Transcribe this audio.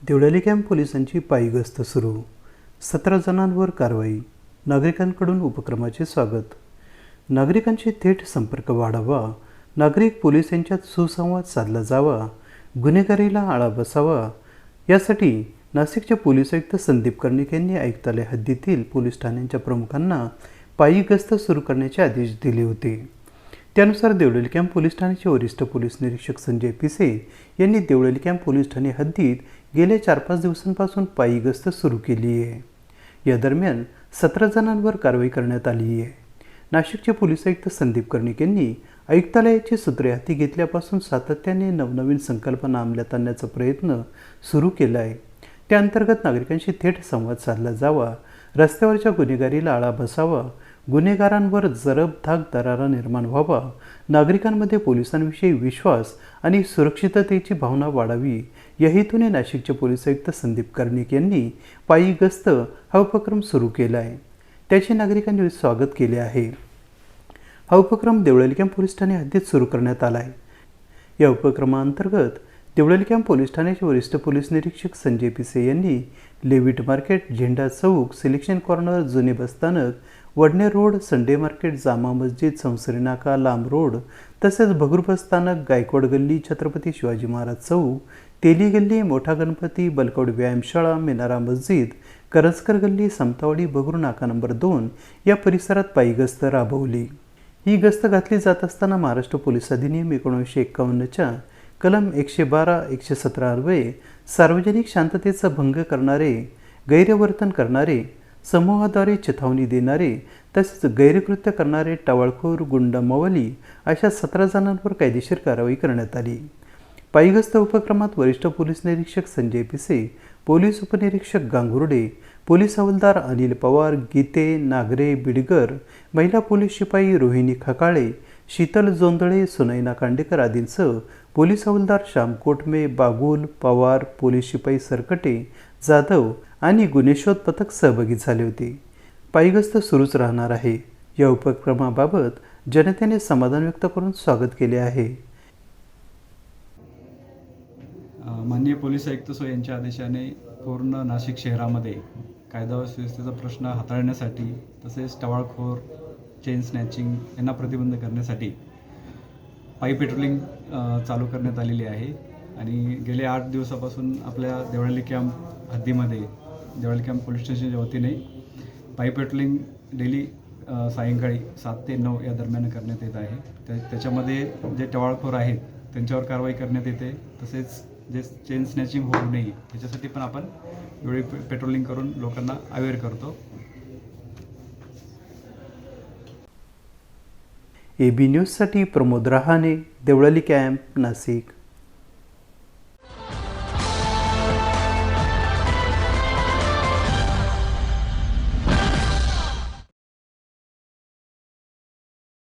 Deolali camp पोलिसांची पायी गस्त सुरू. 17 जणांवर कारवाई. नागरिकांकडून उपक्रमाचे स्वागत. नागरिकांशी थेट संपर्क वाढावा. नागरिक पोलीस यांच्यात सुसंवाद साधला जावा. गुन्हेगारीला आळा बसावा. यासाठी नाशिकचे पोलीस आयुक्त संदीप कर्णिक यांनी आयुक्तालय हद्दीतील पोलीस ठाण्यांच्या प्रमुखांना पायी गस्त सुरू करण्याचे आदेश दिले होते. त्यानुसार देवळाली कॅम्प पोलीस ठाण्याचे वरिष्ठ पोलीस निरीक्षक संजय पिसे यांनी देवळाली कॅम्प पोलीस ठाणे हद्दीत गेल्या 4-5 दिवसांपासून पायी गस्त सुरू केली आहे. या दरम्यान 17 जणांवर कारवाई करण्यात आली आहे. नाशिकचे पोलीस आयुक्त संदीप कर्णिक यांनी आयुक्तालयाची सूत्रे हाती घेतल्यापासून सातत्याने नवनवीन संकल्पना अंमलात आणण्याचा प्रयत्न सुरू केला आहे. त्या अंतर्गत नागरिकांशी थेट संवाद साधला जावा. रस्त्यावरच्या गुन्हेगारीला आळा बसावा. गुन्हेगारांवर जरबधाक दरारा निर्माण व्हावा. नागरिकांमध्ये पोलिसांविषयी विश्वास आणि सुरक्षिततेची भावना वाढावी या हेतूने नाशिकचे पोलीस आयुक्त संदीप कर्णिक यांनी पायी गस्त हा उपक्रम सुरू केला आहे. त्याचे नागरिकांनी स्वागत केले आहे. हा उपक्रम देवळाली कॅम्प पोलीस ठाणे हद्दीत सुरू करण्यात आला आहे. या उपक्रमाअंतर्गत देवळाली कॅम्प पोलीस ठाण्याचे वरिष्ठ पोलीस निरीक्षक संजय पिसे यांनी लेविट मार्केट, झेंडा चौक, सिलेक्शन कॉर्नर, जुने बसस्थानक, Wadner road, Sunday market, Jama Masjid, संसरी नाका, लांब रोड तसेच भगूर बसस्थानक, गायकवाड गल्ली, छत्रपती शिवाजी महाराज चौक, तेली गल्ली, मोठा गणपती, बलकवड व्यायामशाळा, मिनारा मस्जिद, करंजकर गल्ली, समतावाडी, भगूर नाका नंबर 2 या परिसरात पायी गस्त राबवली. ही गस्त घातली जात असताना महाराष्ट्र पोलीस अधिनियम 1951च्या कलम 112, 117 अन्वये सार्वजनिक शांततेचा भंग करणारे, गैरवर्तन करणारे, समूहाद्वारे चिथावणी देणारे तसेच गैरकृत्य करणारे टवाळखोर, गुंड, मवाली अशा 17 जणांवर कायदेशीर कारवाई करण्यात आली. पायी गस्त उपक्रमात वरिष्ठ पोलीस निरीक्षक संजय पिसे, पोलीस उपनिरीक्षक गांगुर्डे, पोलीस हवालदार अनिल पवार, गीते, नागरे, बिडगर, महिला पोलीस शिपाई रोहिणी खकाळे, शीतल जोंधळे, सुनैना कांडेकर आदींसह पोलीस हवालदार श्याम कोटमे, बागुल, पवार, पोलीस शिपाई सरकटे, जाधव आणि गुन्हेशोध पथक सहभागी झाले होते. पायी गस्त सुरूच राहणार आहे. या उपक्रमाबाबत जनतेने समाधान व्यक्त करून स्वागत केले आहे. माननीय पोलीस आयुक्त यांच्या आदेशाने पूर्ण नाशिक शहरामध्ये कायदा व सुव्यवस्थेचा प्रश्न हाताळण्यासाठी तसेच टवाळखोर, चेन स्नॅचिंग यांना प्रतिबंध करण्यासाठी पायी पेट्रोलिंग चालू करण्यात आलेली आहे. आणि गेल्या 8 दिवसापासून आपल्या देवळाली कॅम्प हद्दीमध्ये देवळाली कॅम्प पोलीस स्टेशनच्या वतीने पायी पेट्रोलिंग डेली सायंकाळी 7 ते 9 या दरम्यान करण्यात येत आहे. त्याच्यामध्ये जे टवाळखोर आहेत त्यांच्यावर कारवाई करण्यात येते. तसेच जे चेन स्नॅचिंग होऊ नये याच्यासाठी पण आपण वेळी पेट्रोलिंग करून लोकांना अवेअर करतो. AB न्यूजसाठी प्रमोद रहाणे, देवळाली कॅम्प, नाशिक.